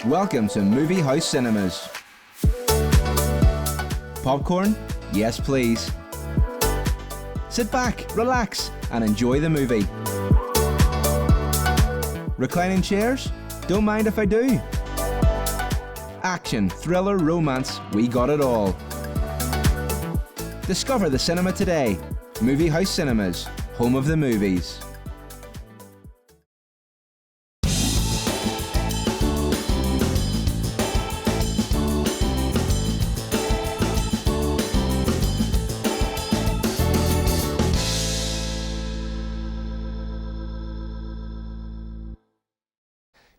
Welcome to Movie House Cinemas. Popcorn? Yes, please. Sit back, relax, and enjoy the movie. Reclining chairs? Don't mind if I do. Action, thriller, romance, we got it all. Discover the cinema today. Movie House Cinemas, home of the movies.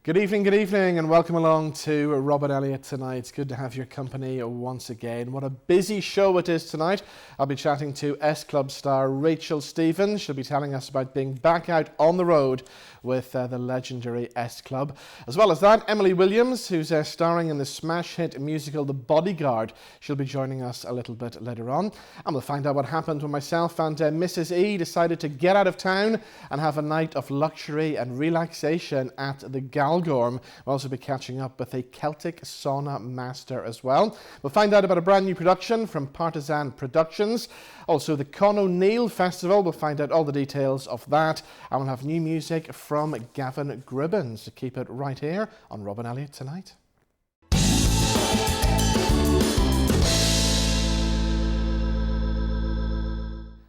Good evening, and welcome along to Rob and Elliott tonight. It's good to have your company once again. What a busy show it is tonight. I'll be chatting to S Club star Rachel Stevens. She'll be telling us about being back out on the road with the legendary S Club. As well as that, Emily Williams, who's starring in the smash hit musical The Bodyguard. She'll be joining us a little bit later on. And we'll find out what happened when myself and Mrs. E decided to get out of town and have a night of luxury and relaxation at the Galgorm. We'll also be catching up with a Celtic sauna master as well. We'll find out about a brand new production from Partisan Productions. Also the Con O'Neill Festival. We'll find out all the details of that. And we'll have new music from Gavin Gribben. So keep it right here on Rob and Elliott Tonight.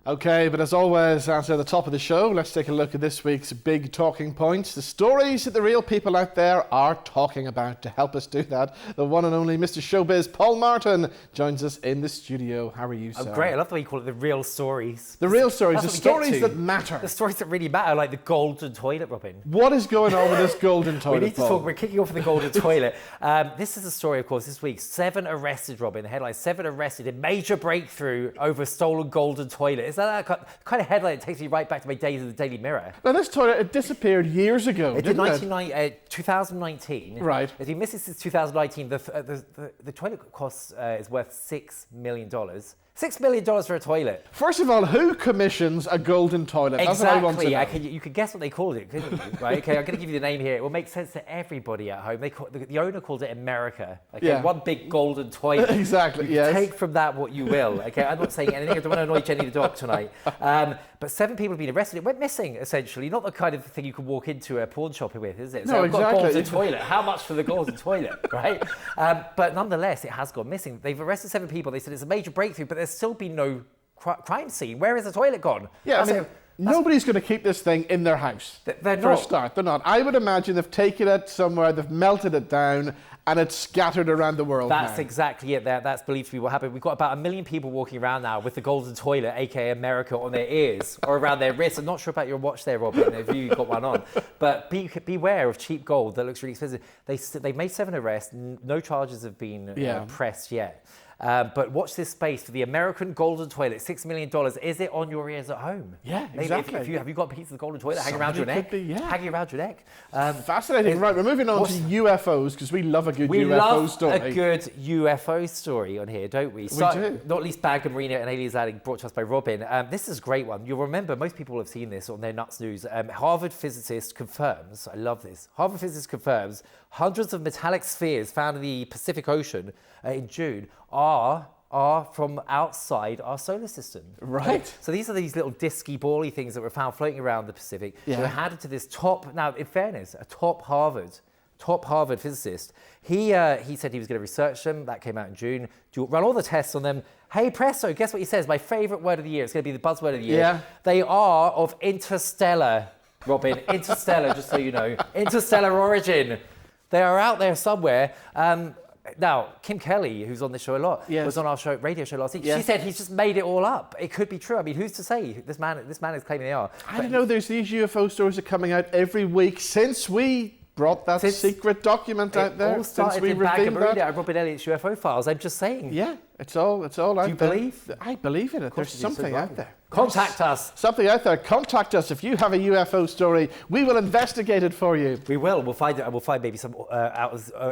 Okay, but as always, at the top of the show, let's take a look at this week's big talking points. The stories that the real people out there are talking about. To help us do that, the one and only Mr. Showbiz, Paul Martin, joins us in the studio. How are you, sir? Oh, great. I love the way you call it the real stories. The real stories, the stories that matter. The stories that really matter, like the golden toilet, Robin. What is going on with this golden toilet, We need to Paul? talk, we're kicking off with the golden toilet. This is a story, of course, this week. 7 arrested, Robin. The headline, 7 arrested in major breakthrough over stolen golden toilet. Is that kind of headline that takes me right back to my days in the Daily Mirror? Now, this toilet, it disappeared years ago, It did didn't 2019. Right. If you missed it since 2019, the toilet cost is worth $6 million. $6 million for a toilet. First of all, who commissions a golden toilet? That's what I want to know. You could guess what they called it, couldn't you? Right? Okay, I'm going to give you the name here. It will make sense to everybody at home. The owner called it America. Okay, Yeah. One big golden toilet. Exactly, You yes. Take from that what you will. Okay, I'm not saying anything. I don't want to annoy Jenny the dog tonight. But 7 people have been arrested. It went missing, essentially. Not the kind of thing you could walk into a pawn shop with, is it? So No, I've got a exactly. golden toilet. How much for the golden toilet, right? But nonetheless, it has gone missing. They've arrested 7 people. They said it's a major breakthrough, but there's still been no crime scene. Where is the toilet gone? Yeah, I mean, nobody's going to keep this thing in their house. They're for a not. start. They're not. I would imagine they've taken it somewhere, they've melted it down, and it's scattered around the world That's now. exactly it. That's believed to be what happened. We've got about 1 million people walking around now with the golden toilet, aka America, on their ears or around their wrists. I'm not sure about your watch there, Robin, if you've got one on. But beware of cheap gold that looks really expensive. They made 7 arrests. No charges have been pressed yet. But watch this space for the American golden toilet, $6 million. Is it on your ears at home? Yeah, Maybe exactly. Have you got a piece of the golden toilet hanging around your neck? Somebody could be, yeah. Hanging around your neck. Fascinating. Right, we're moving on to UFOs, because we love a good We UFO love story. a good UFO story on here, don't we? We do. Not least Bag and Marina and Aliens Adding, brought to us by Robin. This is a great one. You'll remember, most people have seen this on their Nuts News. Harvard physicist confirms, I love this, Harvard physicist confirms hundreds of metallic spheres found in the Pacific Ocean in June are from outside our solar system. Right. So these are these little disky, bally things that were found floating around the Pacific. Yeah. They were handed to this now, in fairness, a top Harvard physicist. He said he was going to research them. That came out in June. Run all the tests on them. Hey, presto, guess what he says? My favourite word of the year. It's going to be the buzzword of the year. Yeah. They are of interstellar, Robin. Interstellar, just so you know. Interstellar origin. They are out there somewhere. Now, Kim Kelly, who's on this show a lot, was on our radio show last week. Yes. She said he's just made it all up. It could be true. I mean, who's to say? This man is claiming they are. I don't know, there's these UFO stories that are coming out every week since we brought that secret document out there. It all started since we in Bag and revealed Marina that. at Robin Elliott's UFO Files. I'm just saying. Yeah, It's all out there. Do you believe? I believe in it. There's something out there. Contact us. Something out there. Contact us if you have a UFO story. We will investigate it for you. We will. We'll find it. We'll find maybe some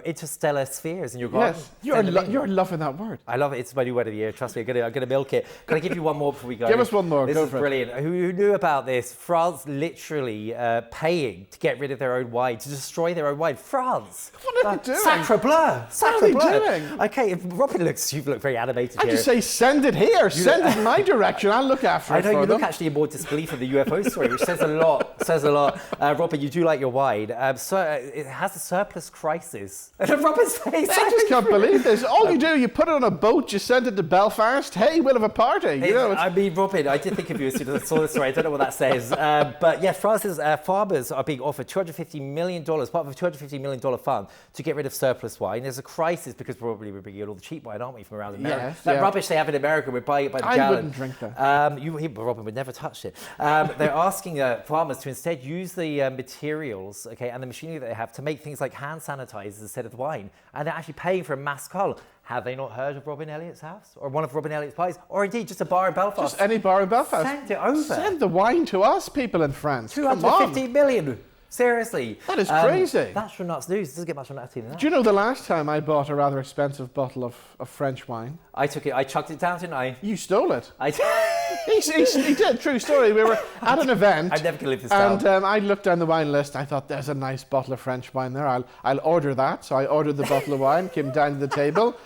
interstellar spheres in your garden. Yes, you're loving that word. I love it. It's my new word of the year. Trust me, I'm gonna milk it. Can I give you one more before we go? Give us one more. This Go is for brilliant. Who knew about this? France literally paying to get rid of their own wine, to destroy their own wine. France. What are they doing? Sacre bleu. What are they doing? Okay, if Robin looks, you look very animated I here. just say send it here. Send it in my direction. I'll look after it. I know for you them. look actually in more disbelief of the UFO story, which says a lot. Robin, you do like your wine. So it has a surplus crisis. And Robin's face. I just can't believe this. All you do, you put it on a boat, you send it to Belfast. Hey, we'll have a party. You know, I mean, Robin, I did think of you as soon as I saw the story. I don't know what that says. But yeah, France's farmers are being offered $250 million, part of a $250 million fund, to get rid of surplus wine. There's a crisis because probably we're bringing in all the cheap wine, aren't we, from around America? Yes, that yeah. rubbish they have in America, we're buying it by the gallon. I wouldn't drink that. Robin would never touch it. They're asking farmers to instead use the materials, okay, and the machinery that they have to make things like hand sanitizers instead of wine, and they're actually paying for a mass cull. Have they not heard of Robin Elliott's house, or one of Robin Elliott's parties, or indeed just a bar in Belfast? Just any bar in Belfast. Send it over. Send the wine to us, people in France. Come on. 250 million. Seriously. That is crazy. That's from Nuts News. It doesn't get much from that than that. Do you know the last time I bought a rather expensive bottle of French wine? I chucked it down, didn't I? You stole it. He He did, true story. We were at an event. I'm never going to live this down. And I looked down the wine list. I thought, there's a nice bottle of French wine there. I'll order that. So I ordered the bottle of wine, came down to the table.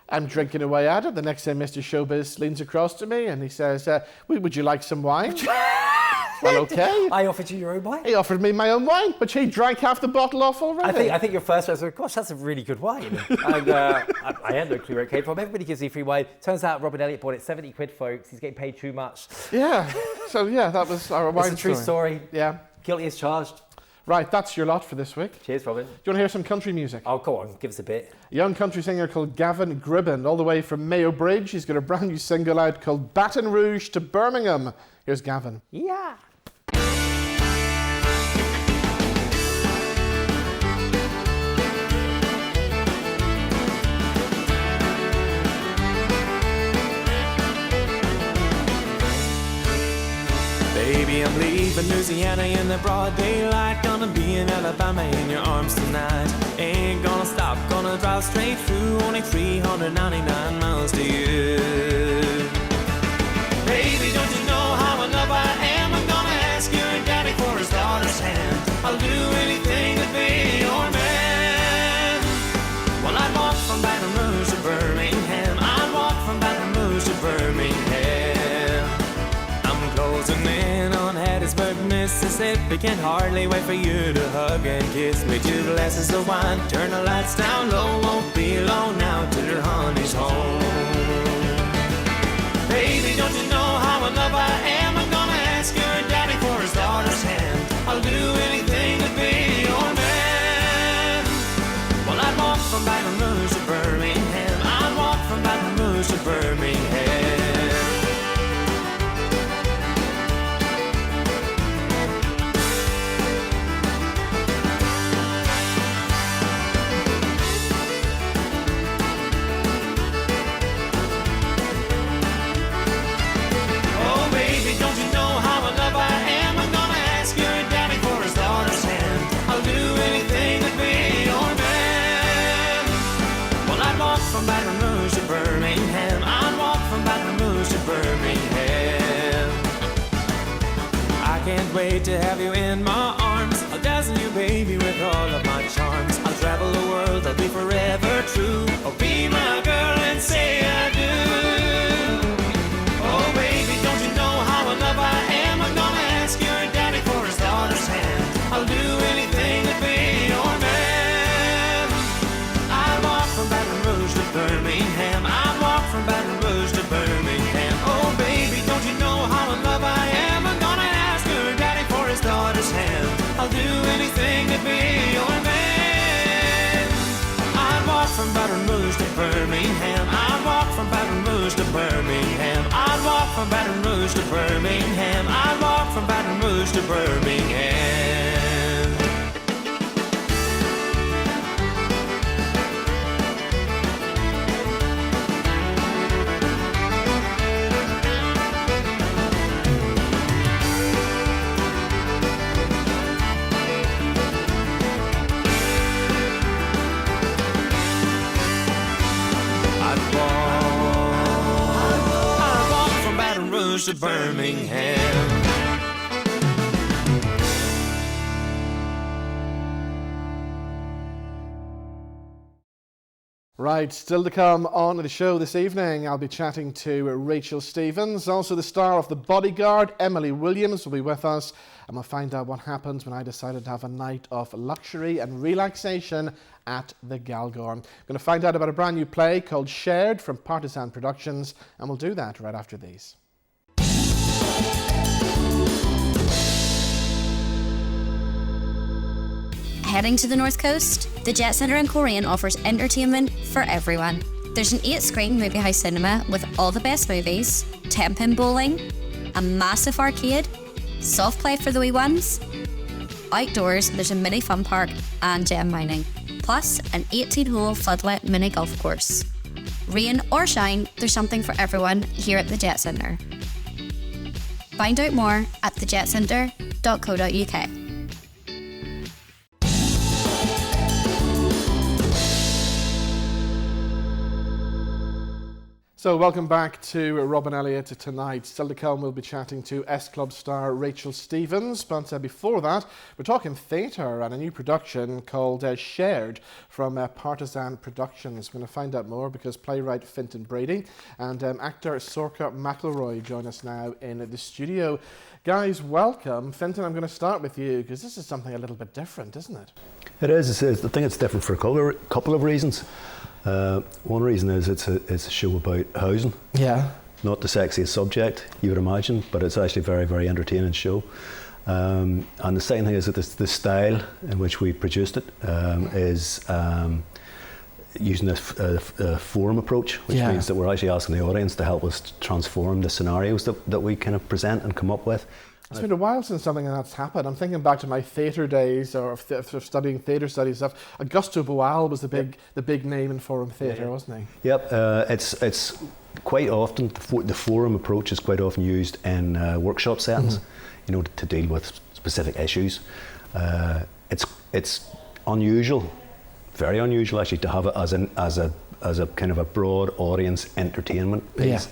I'm drinking away at it. The next day, Mr. Showbiz leans across to me and he says, would you like some wine? Well, okay. I offered you your own wine. He offered me my own wine, but he drank half the bottle off already. I think your first was, gosh, that's a really good wine. And I had no clue where it came from. Everybody gives you free wine. Turns out Robin Elliott bought it 70 quid, folks. He's getting paid too much. Yeah. So, yeah, that was our wine It's a true story. Yeah. Guilty as charged. Right, that's your lot for this week. Cheers, Robin. Do you want to hear some country music? Oh, go on. Give us a bit. A young country singer called Gavin Gribben, all the way from Mayo Bridge. He's got a brand new single out called Baton Rouge to Birmingham. Here's Gavin. Yeah. Baby, I'm leaving Louisiana in the broad daylight. Gonna be in Alabama in your arms tonight. Ain't gonna stop, gonna drive straight through. Only 399 miles to you. Baby, don't you know how in love I am? I'm gonna ask your daddy for his daughter's hand. I'll do anything to be your man. Well, I'd walk from Baton Rouge to Birmingham. I'd walk from Baton Rouge to Birmingham. I'm closing in on Hattiesburg, Mississippi. Can't hardly wait for you to hug and kiss me. 2 glasses of wine, turn the lights down low. Won't be long now till your honey's home. Baby, don't you know how in love I am? I'm gonna ask your daddy for his daughter's hand. I'll do anything to be your man. Well, I'd walk from Baton Rouge to Birmingham. I'd walk from Baton Rouge to Birmingham. From Baton Rouge to Birmingham, I'd walk from Baton Rouge to Birmingham. I can't wait to have you in my arms. I'll dazzle you, baby, with all of my charms. I'll travel the world, I'll be forever true. Oh, be my girl and say I do. Oh, baby, don't you know how in love I am? I'm gonna ask your daddy for his daughter's hand. I'll do anything to be your man. I'll walk from Baton Rouge to Birmingham. I'll walk from Baton Rouge to Birmingham. Oh, baby, don't you know how in love I am? I'm gonna ask your daddy for his daughter's hand. I'll do anything to be your man. I'd walk from Baton Rouge to Birmingham. I'd walk from Baton Rouge to Birmingham. I'd walk from Baton Rouge to Birmingham. I'd walk from Baton Rouge to Birmingham. Rouge to Birmingham. Right, still to come on the show this evening, I'll be chatting to Rachel Stevens. Also the star of The Bodyguard, Emily Williams, will be with us, and we'll find out what happened when I decided to have a night of luxury and relaxation at the Galgorm. I'm going to find out about a brand new play called Shared from Partisan Productions, and we'll do that right after these. Heading to the North Coast, the Jet Centre in Coleraine offers entertainment for everyone. There's an 8-screen movie house cinema with all the best movies, 10-pin bowling, a massive arcade, soft play for the wee ones. Outdoors, there's a mini fun park and gem mining, plus an 18-hole floodlit mini golf course. Rain or shine, there's something for everyone here at the Jet Centre. Find out more at thejetcentre.co.uk. So welcome back to Robin Elliott tonight. Still to come, we'll be chatting to S-Club star Rachel Stevens. But before that, we're talking theatre and a new production called Shared from Partisan Productions. We're going to find out more because playwright Fintan Brady and actor Sorcha McElroy join us now in the studio. Guys, welcome. Fintan, I'm going to start with you because this is something a little bit different, isn't it? It is. I think it's different for a couple of reasons. One reason is it's a show about housing. Yeah. Not the sexiest subject you would imagine, but it's actually a very, very entertaining show. And the second thing is that the style in which we produced it is using a forum approach, which means that we're actually asking the audience to help us transform the scenarios that we kind of present and come up with. It's been a while since something like that's happened. I'm thinking back to my theatre days or studying theatre studies stuff. Augusto Boal was the big name in forum theatre, wasn't he? Yep, it's quite often, the forum approach is quite often used in workshop settings, you know, to deal with specific issues. It's unusual, very unusual actually, to have it as a kind of a broad audience entertainment piece.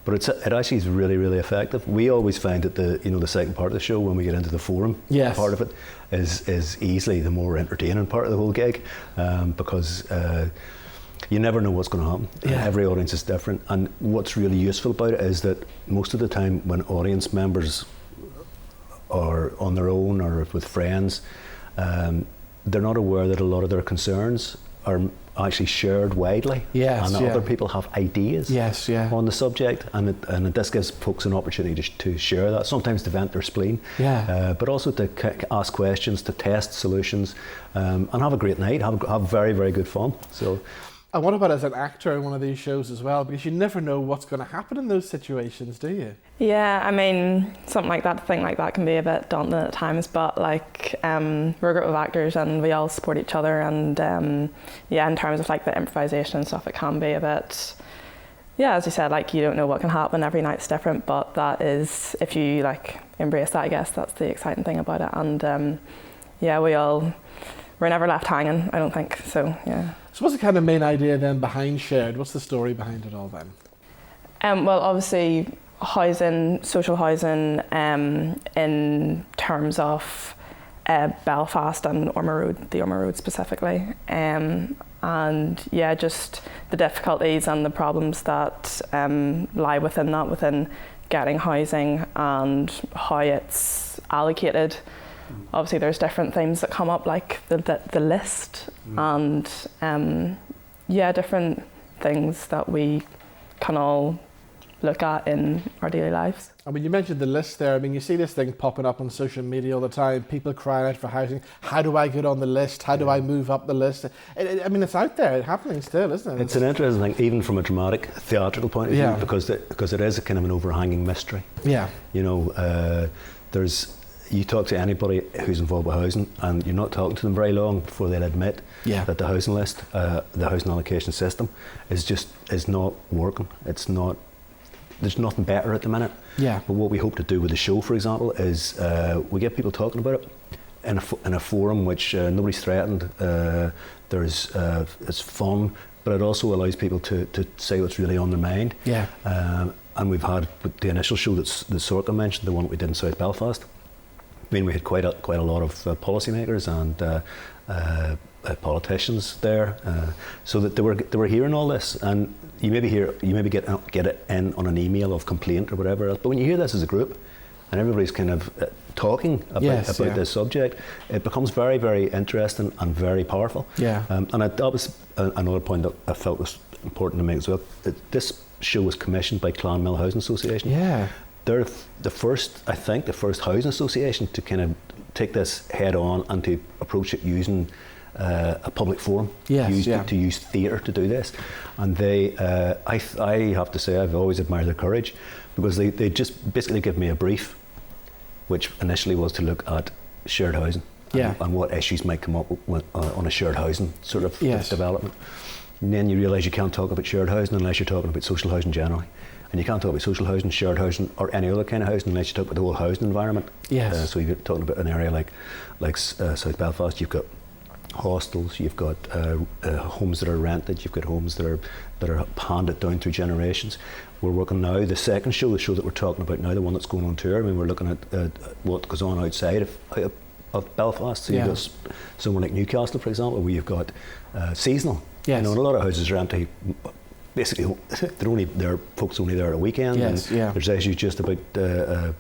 But it actually is really, really effective. We always find that the second part of the show, when we get into the forum part of it, is easily the more entertaining part of the whole gig, because you never know what's going to happen. Every audience is different, and what's really useful about it is that most of the time when audience members are on their own or with friends, they're not aware that a lot of their concerns are actually shared widely, and that other people have ideas on the subject, and this gives folks an opportunity to share that, sometimes to vent their spleen, but also to ask questions, to test solutions, and have a great night, have very, very good fun. So. And what about as an actor in one of these shows as well? Because you never know what's going to happen in those situations, do you? Yeah, I mean, something like that, thing like that can be a bit daunting at times, but like we're a group of actors and we all support each other, and in terms of like the improvisation and stuff, it can be a bit, as you said, like you don't know what can happen, every night's different, but that is, if you like embrace that, I guess that's the exciting thing about it. And we're never left hanging, I don't think, so yeah. So what's the kind of main idea then behind Shared? What's the story behind it all then? Well, obviously housing, social housing, in terms of Belfast and the Ormer Road specifically, and just the difficulties and the problems that lie within that, within getting housing and how it's allocated. Obviously there's different things that come up, like the list, and different things that we can all look at in our daily lives. I mean, you mentioned the list there. I mean, you see this thing popping up on social media all the time, people crying out for housing. How do I get on the list? How do I move up the list? I mean, it's out there, it's happening still, isn't it? It's an interesting thing, even from a dramatic, theatrical point of view, because it is a kind of an overhanging mystery. Yeah. You know, you talk to anybody who's involved with housing, and you're not talking to them very long before they'll admit that the housing list, the housing allocation system, is not working. It's not. There's nothing better at the minute. Yeah. But what we hope to do with the show, for example, is we get people talking about it in a forum which nobody's threatened. It's fun, but it also allows people to say what's really on their mind. Yeah. and we've had with the initial show that Sorcha mentioned, the one we did in South Belfast. I mean, we had quite a lot of policymakers and politicians there, so that they were hearing all this. And you maybe get it in on an email of complaint or whatever else. But when you hear this as a group, and everybody's kind of talking about this subject, it becomes very, very interesting and very powerful. Yeah. And that was another point that I felt was important to make as well. This show was commissioned by Clonmel Housing Association. Yeah. They're the first housing association to kind of take this head on and to approach it using a public forum, to use theatre to do this. And they, I have to say, I've always admired their courage, because they just basically give me a brief, which initially was to look at shared housing and what issues might come up with, on a shared housing sort of development. And then you realise you can't talk about shared housing unless you're talking about social housing generally. And you can't talk about social housing, shared housing, or any other kind of housing unless you talk about the whole housing environment. Yes. So you're talking about an area like South Belfast. You've got hostels, you've got homes that are rented, you've got homes that are handed down through generations. We're working now, the second show, the show that we're talking about now, the one that's going on tour. I mean, we're looking at what goes on outside of Belfast. So you've got somewhere like Newcastle, for example, where you've got seasonal. Yes. You know, and a lot of houses are empty. Basically, folks only there at a weekend. Yes, and there's issues just about the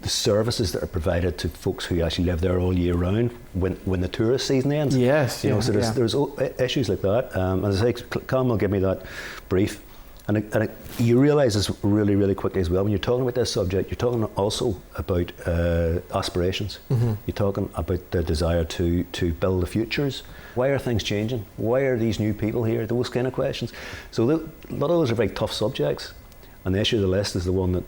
services that are provided to folks who actually live there all year round when the tourist season ends. Yes, you know, so there's issues like that. As I say, Cam will give me that brief, and you realise this really, really quickly as well. When you're talking about this subject, you're talking also about aspirations. Mm-hmm. You're talking about the desire to build the futures. Why are things changing? Why are these new people here? Those kind of questions. So a lot of those are very tough subjects, and the issue of the list is the one that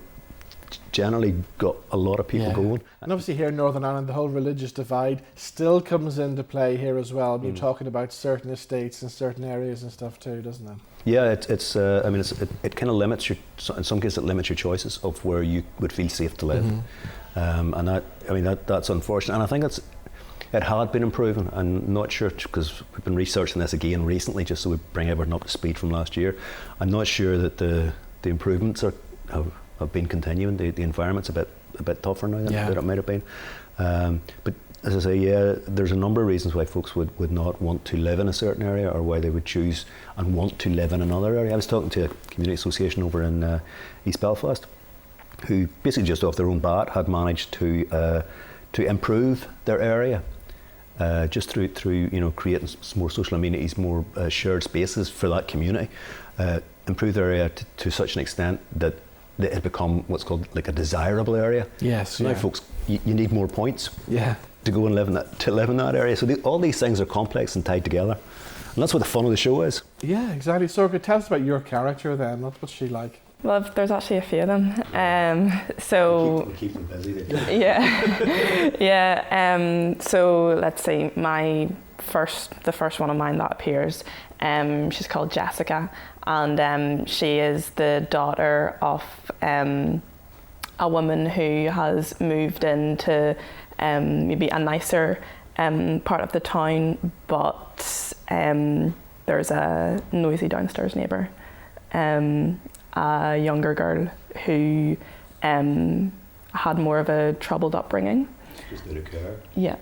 generally got a lot of people going. And obviously here in Northern Ireland, the whole religious divide still comes into play here as well. You're talking about certain estates in certain areas and stuff too, doesn't it? Yeah, it kind of limits in some cases it limits your choices of where you would feel safe to live. Mm-hmm. And that's unfortunate. And I think it had been improving. I'm not sure, because we've been researching this again recently just so we bring everyone up to speed from last year. I'm not sure that the improvements have been continuing. The environment's a bit tougher now than it might have been. But as I say, there's a number of reasons why folks would not want to live in a certain area, or why they would choose and want to live in another area. I was talking to a community association over in East Belfast, who basically just off their own bat had managed to improve their area. Just through creating more social amenities, more shared spaces for that community, improve their area to such an extent that it had become what's called like a desirable area. Yes. So now, folks, you need more points to go and live in that area. So all these things are complex and tied together, and that's what the fun of the show is. Yeah, exactly. Sorcha, tell us about your character then. What's she like? Well, there's actually a few of them. So keep them busy. So let's see. The first one of mine that appears. She's called Jessica, and she is the daughter of a woman who has moved into maybe a nicer part of the town, but there's a noisy downstairs neighbour. A younger girl who had more of a troubled upbringing. Just did occur. Yeah.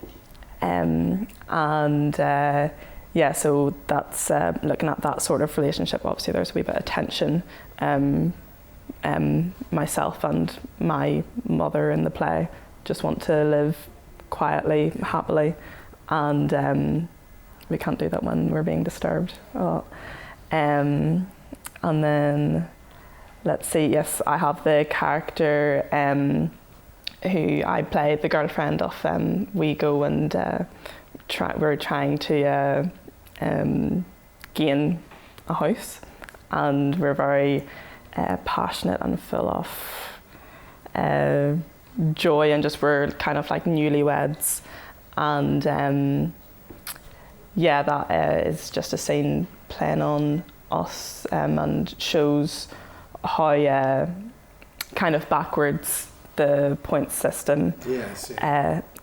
So that's looking at that sort of relationship. Obviously, there's a wee bit of tension. Myself and my mother in the play just want to live quietly, happily, and we can't do that when we're being disturbed a lot. And then, let's see, yes, I have the character who I play, the girlfriend of we go and we're trying to gain a house, and we're very passionate and full of joy, and just we're kind of like newlyweds, and that is just a scene playing on us and shows how kind of backwards the point system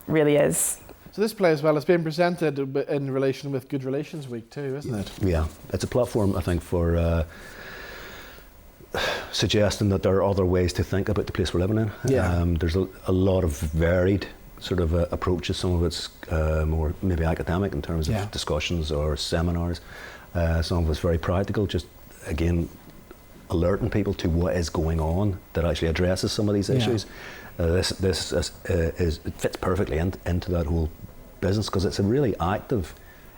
really is. So this play as well has been presented in relation with Good Relations Week too, isn't it? Yeah, it's a platform, I think, for suggesting that there are other ways to think about the place we're living in. Yeah. There's a lot of varied sort of approaches. Some of it's more maybe academic in terms of discussions or seminars. Some of it's very practical, just again alerting people to what is going on that actually addresses some of these issues. This it fits perfectly into that whole business because it's a really active,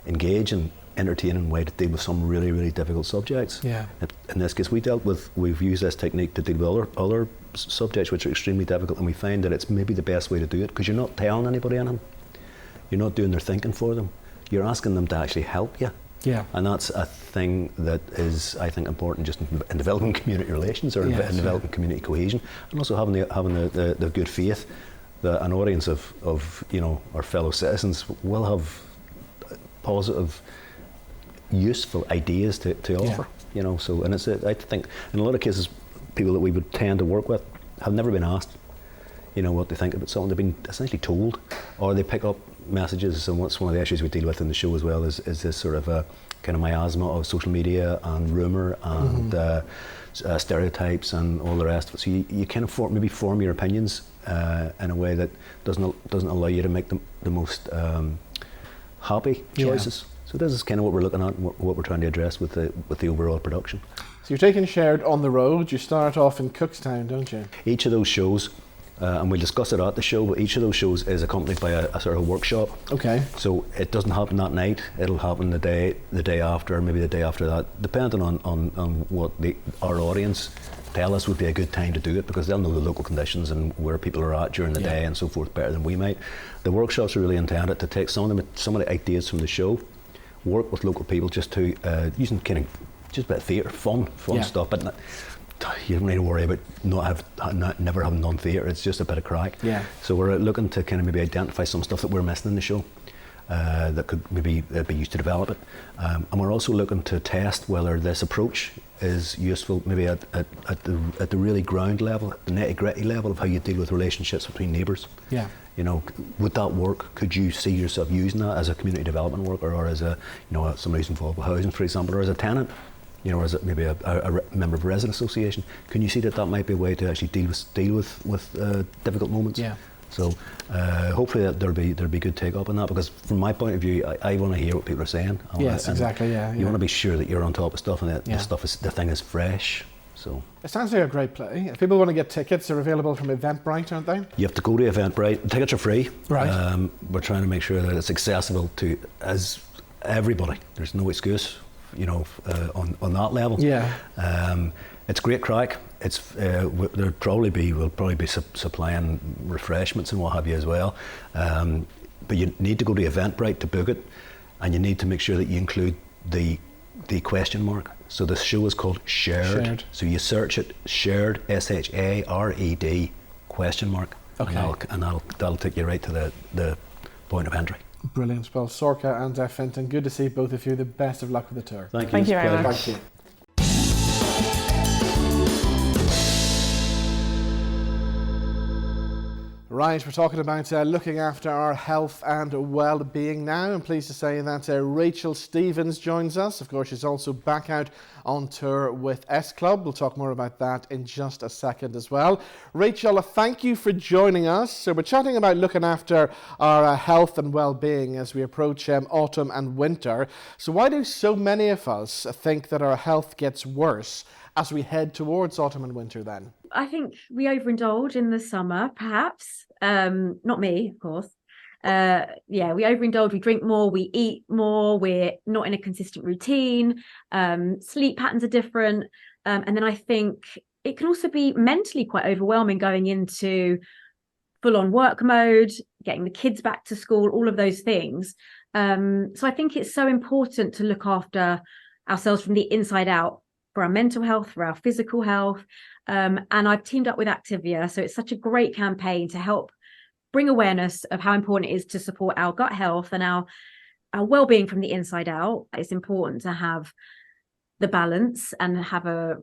engaging, entertaining way to deal with some really, really difficult subjects. Yeah. In this case, we've used this technique to deal with other subjects which are extremely difficult, and we find that it's maybe the best way to do it because you're not telling anybody anything. You're not doing their thinking for them. You're asking them to actually help you. Yeah. And that's a thing that is, I think, important just in developing community relations or in developing community cohesion, and also having the good faith that an audience of our fellow citizens will have positive, useful ideas to offer. So and I think in a lot of cases, people that we would tend to work with have never been asked, what they think about something. They've been essentially told, or they pick up messages. And what's one of the issues we deal with in the show as well is this sort of a kind of miasma of social media and rumour and stereotypes and all the rest of it. So you kind of form your opinions in a way that doesn't allow you to make the most happy choices. So this is kind of what we're looking at and what we're trying to address with the overall production. So you're taking Shared on the road. You start off in Cookstown, don't you? Each of those shows, and we'll discuss it at the show, but each of those shows is accompanied by a sort of workshop. Okay. So it doesn't happen that night. It'll happen the day after, maybe the day after that, depending on what our audience tell us would be a good time to do it, because they'll know the local conditions and where people are at during the day and so forth better than we might. The workshops are really intended to take some of the ideas from the show, work with local people just to using kind of just a bit of theatre, fun stuff, but you don't need to worry about never having done theatre. It's just a bit of crack. Yeah. So we're looking to kind of maybe identify some stuff that we're missing in the show that could maybe be used to develop it, and we're also looking to test whether this approach is useful maybe at the really ground level, the nitty-gritty level of how you deal with relationships between neighbours. Yeah. Would that work? Could you see yourself using that as a community development worker, or as somebody who's involved with housing, for example, or as a tenant? Or as maybe a member of a resident association? Can you see that might be a way to actually deal with difficult moments? Yeah. So hopefully there'll be good take up on that, because from my point of view, I want to hear what people are saying. Yes, exactly. Yeah. You want to be sure that you're on top of stuff and that the thing is fresh. So it sounds like a great play. If people want to get tickets, they're available from Eventbrite, aren't they? You have to go to Eventbrite. The tickets are free. Right. We're trying to make sure that it's accessible to as everybody. There's no excuse. On that level. Yeah. It's great crack. It's we'll probably be supplying refreshments and what have you as well. But you need to go to Eventbrite to book it, and you need to make sure that you include the question mark. So the show is called Shared. So you search it, Shared, SHARED question mark. Okay. And that'll take you right to the point of entry. Brilliant. Well, Sorcha and Fintan, good to see both of you. The best of luck with the tour. Thank you. Thank you very much. Thank you. Right, we're talking about looking after our health and well-being now. I'm pleased to say that Rachel Stevens joins us. Of course, she's also back out on tour with S Club. We'll talk more about that in just a second as well. Rachel, thank you for joining us. So we're chatting about looking after our health and well-being as we approach autumn and winter. So why do so many of us think that our health gets worse as we head towards autumn and winter then? I think we overindulge in the summer, perhaps. Not me, of course. We overindulge, we drink more, we eat more, we're not in a consistent routine, sleep patterns are different. And then I think it can also be mentally quite overwhelming going into full-on work mode, getting the kids back to school, all of those things. So I think it's so important to look after ourselves from the inside out, for our mental health, for our physical health. And I've teamed up with Activia, so it's such a great campaign to help bring awareness of how important it is to support our gut health and our well-being from the inside out. It's important to have the balance and have a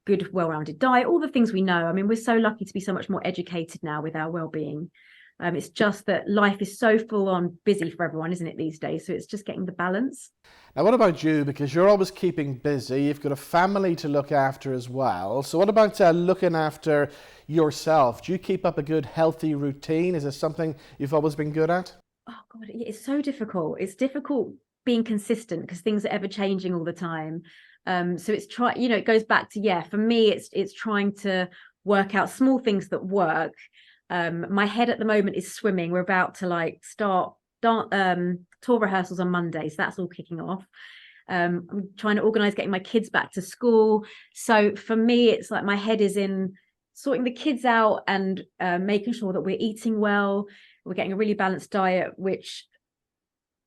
good, well-rounded diet, all the things we know. I mean, we're so lucky to be so much more educated now with our well-being It's just that life is so full on busy for everyone, isn't it, these days? So it's just getting the balance. Now, what about you? Because you're always keeping busy. You've got a family to look after as well. So what about looking after yourself? Do you keep up a good, healthy routine? Is it something you've always been good at? Oh, God, it's so difficult. It's difficult being consistent because things are ever changing all the time. So it's it goes back to, for me, it's trying to work out small things that work. My head at the moment is swimming. We're about to start tour rehearsals on Monday, so that's all kicking off. I'm trying to organise getting my kids back to school. So for me, it's like my head is in sorting the kids out and making sure that we're eating well. We're getting a really balanced diet, which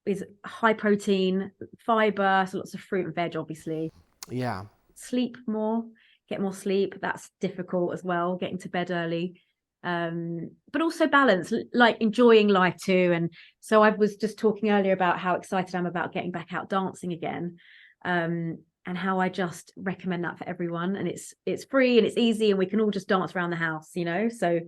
is high protein, fibre, so lots of fruit and veg, obviously. Yeah. Sleep more, get more sleep. That's difficult as well, getting to bed early. But also balance, like enjoying life too. And so I was just talking earlier about how excited I'm about getting back out dancing again, and how I just recommend that for everyone. And it's free and it's easy and we can all just dance around the house, so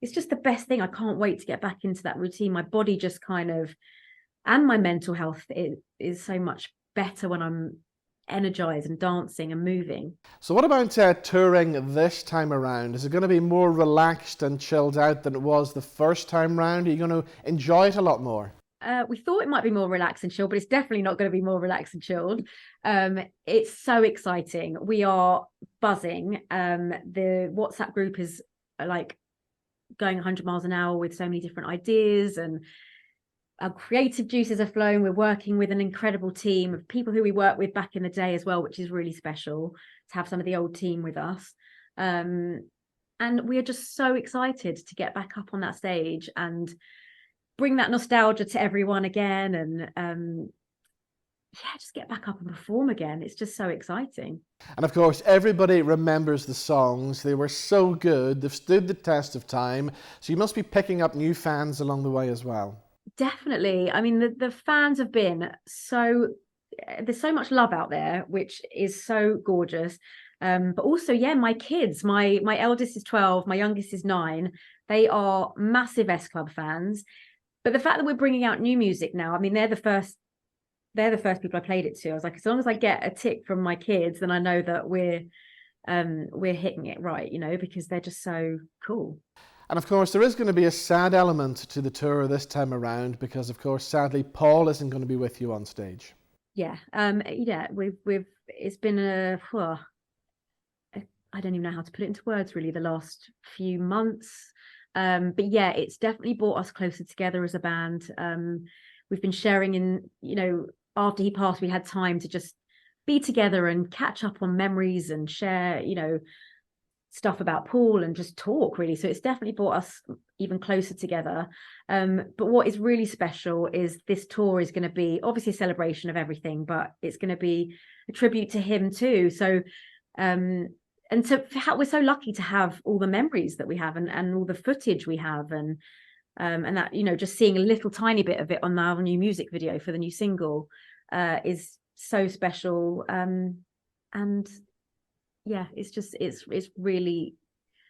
it's just the best thing. I can't wait to get back into that routine. My body just and my mental health is so much better when I'm energized and dancing and moving. So what about touring this time around? Is it going to be more relaxed and chilled out than it was the first time round? Are you going to enjoy it a lot more? We thought it might be more relaxed and chilled, but it's definitely not going to be more relaxed and chilled. It's so exciting. We are buzzing. The WhatsApp group is going 100 miles an hour with so many different ideas, and our creative juices are flowing. We're working with an incredible team of people who we worked with back in the day as well, which is really special to have some of the old team with us. And we are just so excited to get back up on that stage and bring that nostalgia to everyone again, and just get back up and perform again. It's just so exciting. And of course, everybody remembers the songs. They were so good. They've stood the test of time. So you must be picking up new fans along the way as well. Definitely. I mean, the fans have been there's so much love out there, which is so gorgeous. But also, my kids, my eldest is 12, my youngest is 9. They are massive S Club fans. But the fact that we're bringing out new music now, I mean, they're the first people I played it to. I was like, as long as I get a tick from my kids, then I know that we're hitting it right, because they're just so cool. And of course, there is going to be a sad element to the tour this time around because, of course, sadly, Paul isn't going to be with you on stage. Yeah, we've it's been I don't even know how to put it into words really, the last few months. But it's definitely brought us closer together as a band. We've been sharing after he passed, we had time to just be together and catch up on memories and share, stuff about Paul and just talk really. So it's definitely brought us even closer together. But what is really special is this tour is going to be obviously a celebration of everything, but it's going to be a tribute to him too. So and so we're so lucky to have all the memories that we have and all the footage we have, and that just seeing a little tiny bit of it on our new music video for the new single is so special. It's really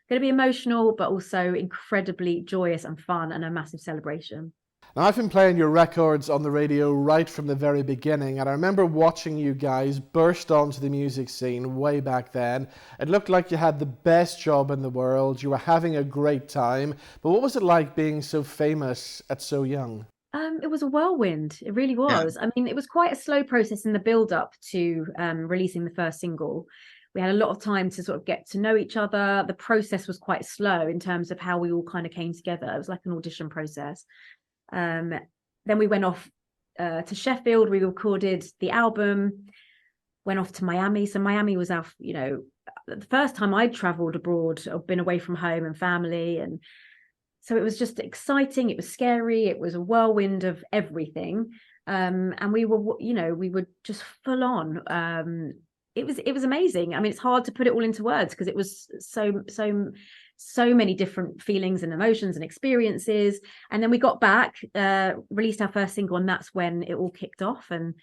going to be emotional, but also incredibly joyous and fun and a massive celebration. Now, I've been playing your records on the radio right from the very beginning, and I remember watching you guys burst onto the music scene way back then. It looked like you had the best job in the world. You were having a great time. But what was it like being so famous at so young? It was a whirlwind. It really was. Yeah. I mean, it was quite a slow process in the build-up to releasing the first single. We had a lot of time to sort of get to know each other. The process was quite slow in terms of how we all kind of came together. It was like an audition process. Then we went off to Sheffield. We recorded the album, went off to Miami. So Miami was our, the first time I'd traveled abroad or been away from home and family. And so it was just exciting. It was scary. It was a whirlwind of everything. And we were just full on. It was amazing. I mean, it's hard to put it all into words because it was so many different feelings and emotions and experiences. And then we got back, released our first single, and that's when it all kicked off. And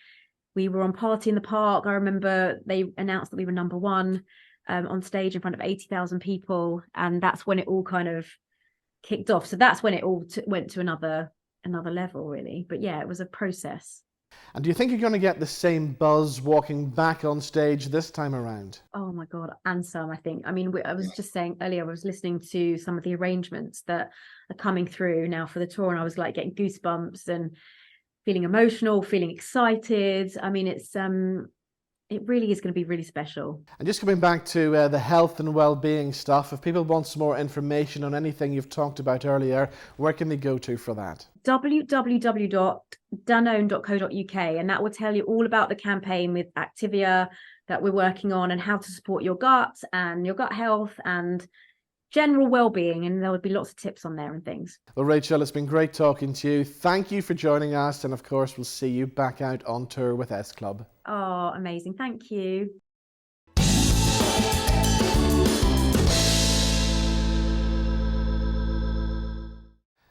we were on Party in the Park. I remember they announced that we were number 1 on stage in front of 80,000 people. And that's when it all kind of kicked off. So that's when it all went to another level, really. But yeah, it was a process. And do you think you're going to get the same buzz walking back on stage this time around? Oh my God, and some, I think. I mean, I was just saying earlier, I was listening to some of the arrangements that are coming through now for the tour, and I was like getting goosebumps and feeling emotional, feeling excited. I mean, it really is going to be really special. And just coming back to the health and well-being stuff, if people want some more information on anything you've talked about earlier, where can they go to for that? www.danone.co.uk, and that will tell you all about the campaign with Activia that we're working on, and how to support your gut and your gut health and general well-being, and there will be lots of tips on there and things. Well, Rachel, it's been great talking to you. Thank you for joining us, and of course we'll see you back out on tour with S Club. Oh, amazing. Thank you.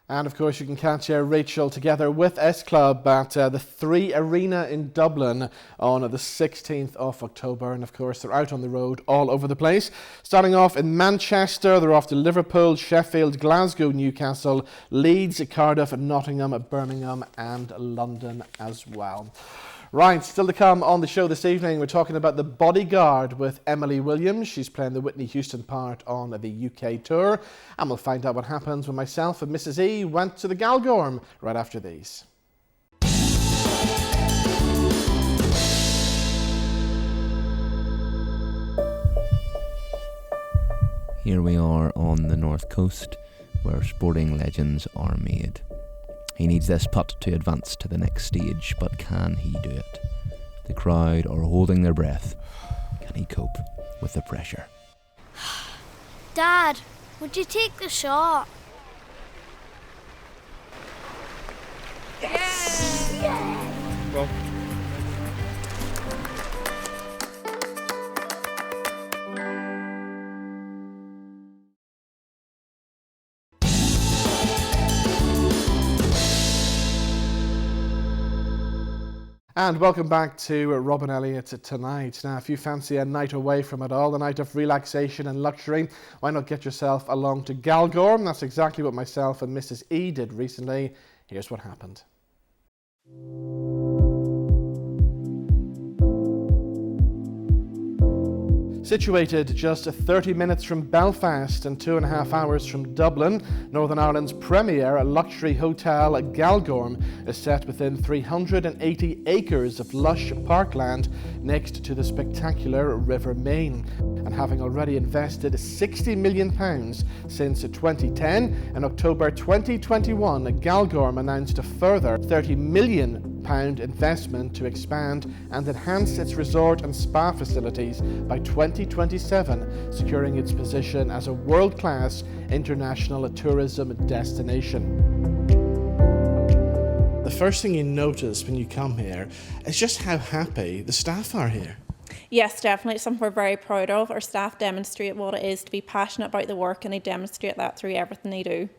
And of course you can catch Rachel together with S Club at the 3 Arena in Dublin on the 16th of October. And of course they're out on the road all over the place. Starting off in Manchester, they're off to Liverpool, Sheffield, Glasgow, Newcastle, Leeds, Cardiff, Nottingham, Birmingham and London as well. Right, still to come on the show this evening, we're talking about The Bodyguard with Emily Williams. She's playing the Whitney Houston part on the UK tour. And we'll find out what happens when myself and Mrs. E went to the Galgorm right after these. Here we are on the north coast, where sporting legends are made. He needs this putt to advance to the next stage, but can he do it? The crowd are holding their breath. Can he cope with the pressure? Dad, would you take the shot? Yes! Yeah. Well. And welcome back to Robin Elliott tonight. Now, if you fancy a night away from it all, a night of relaxation and luxury, why not get yourself along to Galgorm? That's exactly what myself and Mrs. E did recently. Here's what happened. Situated just 30 minutes from Belfast and 2.5 hours from Dublin, Northern Ireland's premier luxury hotel Galgorm is set within 380 acres of lush parkland next to the spectacular River Main. And having already invested £60 million since 2010, in October 2021, Galgorm announced a further £30 million investment to expand and enhance its resort and spa facilities by 2027, securing its position as a world-class international tourism destination. The first thing you notice when you come here is just how happy the staff are here. Yes, definitely. It's something we're very proud of. Our staff demonstrate what it is to be passionate about the work, and they demonstrate that through everything they do.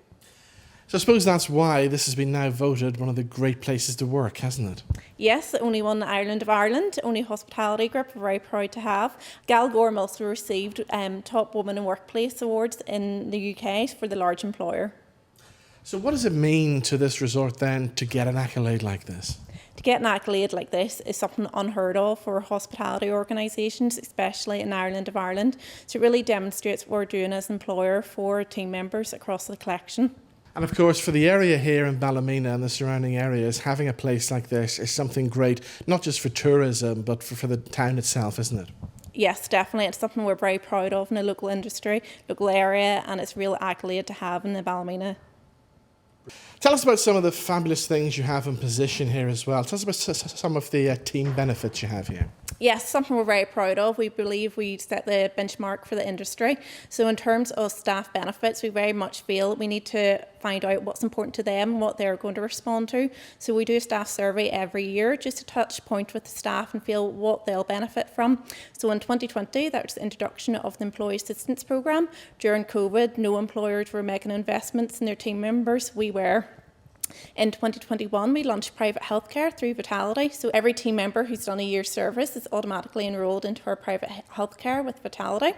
So I suppose that's why this has been now voted one of the great places to work, hasn't it? Yes, the only one in Ireland of Ireland, only hospitality group we're very proud to have. Galgorm also received Top Woman in Workplace Awards in the UK for the large employer. So what does it mean to this resort then to get an accolade like this? To get an accolade like this is something unheard of for hospitality organisations, especially in Ireland of Ireland. So it really demonstrates what we're doing as an employer for team members across the collection. And of course, for the area here in Ballymena and the surrounding areas, having a place like this is something great, not just for tourism, but for the town itself, isn't it? Yes, definitely. It's something we're very proud of in the local industry, local area, and it's a real accolade to have in the Ballymena. Tell us about some of the fabulous things you have in position here as well. Tell us about some of the team benefits you have here. Yes, something we're very proud of. We believe we set the benchmark for the industry. So in terms of staff benefits, we very much feel we need to find out what's important to them and what they're going to respond to. So we do a staff survey every year just to touch point with the staff and feel what they'll benefit from. So in 2020, that was the introduction of the Employee Assistance Programme. During COVID, no employers were making investments in their team members. We were. In 2021, we launched private healthcare through Vitality. So every team member who's done a year's service is automatically enrolled into our private healthcare with Vitality.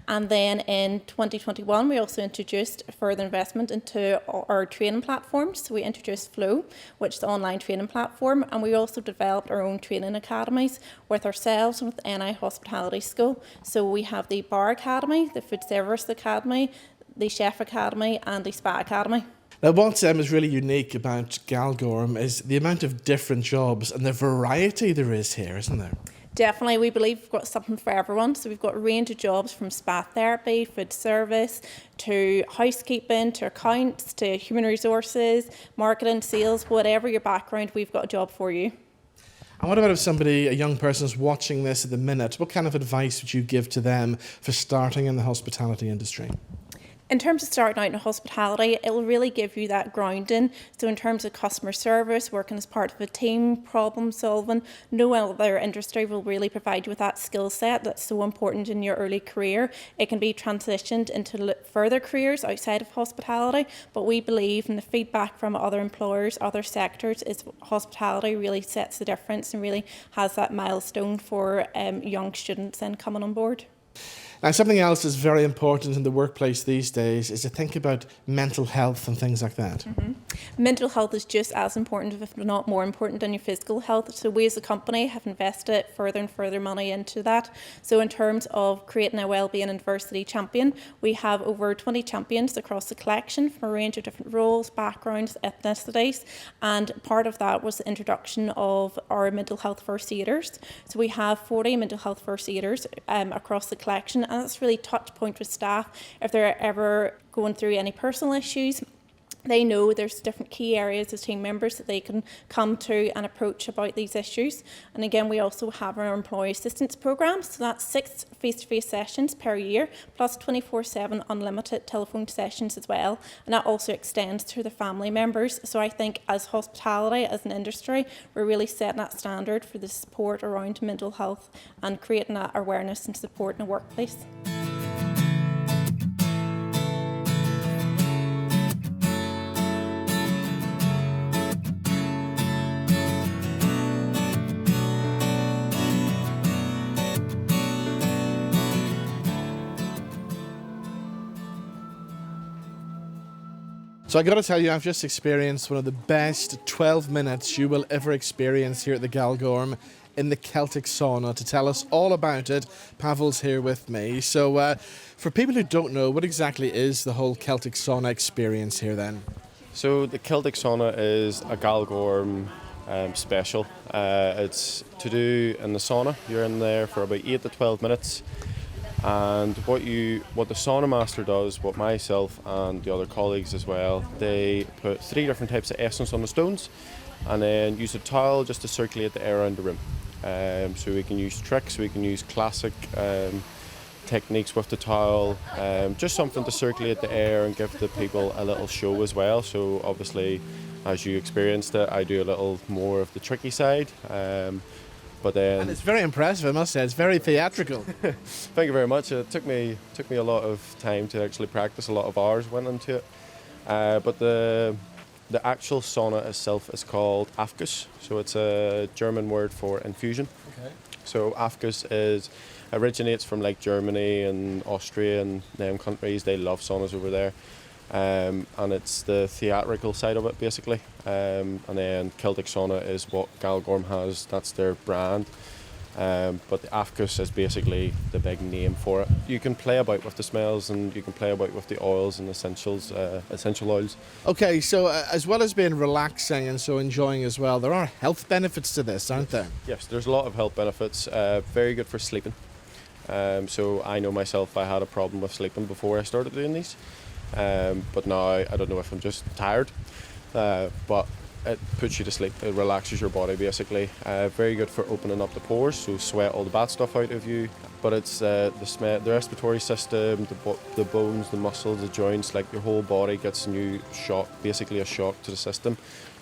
And then in 2021, we also introduced further investment into our training platforms. So we introduced Flow, which is the online training platform. And we also developed our own training academies with ourselves and with NI Hospitality School. So we have the Bar Academy, the Food Service Academy, the Chef Academy and the Spa Academy. Now, what is really unique about Galgorm is the amount of different jobs and the variety there is here, isn't there? Definitely, we believe we've got something for everyone. So we've got a range of jobs from spa therapy, food service, to housekeeping, to accounts, to human resources, marketing, sales, whatever your background, we've got a job for you. And what about if somebody, a young person, is watching this at the minute? What kind of advice would you give to them for starting in the hospitality industry? In terms of starting out in hospitality, it will really give you that grounding. So in terms of customer service, working as part of a team, problem solving, no other industry will really provide you with that skill set that's so important in your early career. It can be transitioned into further careers outside of hospitality, but we believe in the feedback from other employers, other sectors, is hospitality really sets the difference and really has that milestone for young students then coming on board. Now, something else that's very important in the workplace these days is to think about mental health and things like that. Mm-hmm. Mental health is just as important, if not more important, than your physical health. So we as a company have invested further and further money into that. So in terms of creating a wellbeing and diversity champion, we have over 20 champions across the collection from a range of different roles, backgrounds, ethnicities. And part of that was the introduction of our mental health first aiders. So we have 40 mental health first aiders across the collection. And that's really touch point with staff if they're ever going through any personal issues. They know there's different key areas as team members that they can come to and approach about these issues. And again, we also have our employee assistance programme. So that's 6 face-to-face sessions per year, plus 24/7 unlimited telephone sessions as well. And that also extends to the family members. So I think as hospitality, as an industry, we're really setting that standard for the support around mental health and creating that awareness and support in the workplace. So I got to tell you, I've just experienced one of the best 12 minutes you will ever experience here at the Galgorm in the Celtic sauna. To tell us all about it, Pavel's here with me. So for people who don't know, what exactly is the whole Celtic sauna experience here then? So the Celtic sauna is a Galgorm special. It's to do in the sauna. You're in there for about 8 to 12 minutes. And what the sauna master does, what myself and the other colleagues as well, they put 3 different types of essence on the stones and then use a towel just to circulate the air around the room. So we can use tricks, we can use classic techniques with the towel, just something to circulate the air and give the people a little show as well. So obviously, as you experienced it, I do a little more of the tricky side. And it's very impressive, I must say. It's very theatrical. Thank you very much. It took me a lot of time to actually practice. A lot of hours went into it. But the actual sauna itself is called Afkus. So it's a German word for infusion. Okay. So Afkus originates from like Germany and Austria and them countries. They love saunas over there. And it's the theatrical side of it basically, and then Celtic sauna is what Galgorm has. That's their brand, but the Afkus is basically the big name for it. You can play about with the smells and you can play about with the oils and essential oils. Okay, so as well as being relaxing and so enjoying as well, there are health benefits to this, aren't there? Yes, there's a lot of health benefits. Very good for sleeping. So I know myself, I had a problem with sleeping before I started doing these. But now I don't know if I'm just tired, but it puts you to sleep. It relaxes your body basically. Very good for opening up the pores, so sweat all the bad stuff out of you. But it's the respiratory system, the bones, the muscles, the joints, like your whole body gets a new shock, basically a shock to the system.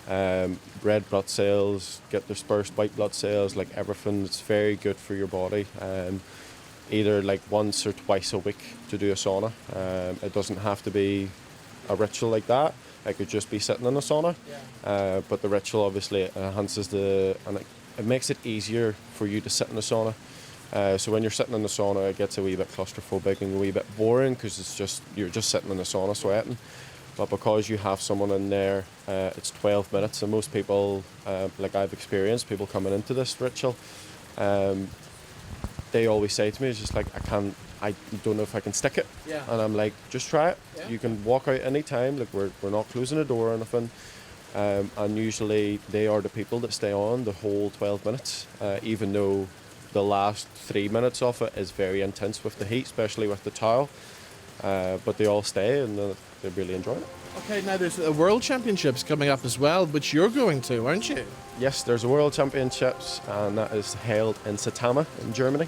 Red blood cells get dispersed, white blood cells, like everything. It's very good for your body. Either like once or twice a week to do a sauna. It doesn't have to be a ritual like that, I could just be sitting in a sauna. But the ritual obviously enhances and it makes it easier for you to sit in a sauna. So when you're sitting in the sauna, it gets a wee bit claustrophobic and a wee bit boring because you're just sitting in the sauna sweating. But because you have someone in there, it's 12 minutes, and most people, like I've experienced, people coming into this ritual, they always say to me, it's just like, I don't know if I can stick it. Yeah. And I'm like, just try it. Yeah. You can walk out any time, like we're not closing the door or anything. And usually they are the people that stay on the whole 12 minutes, even though the last 3 minutes of it is very intense with the heat, especially with the towel. But they all stay and they really enjoy it. Okay, now there's the World Championships coming up as well, which you're going to, aren't you? Yes, there's a World Championships, and that is held in Sauna in Germany.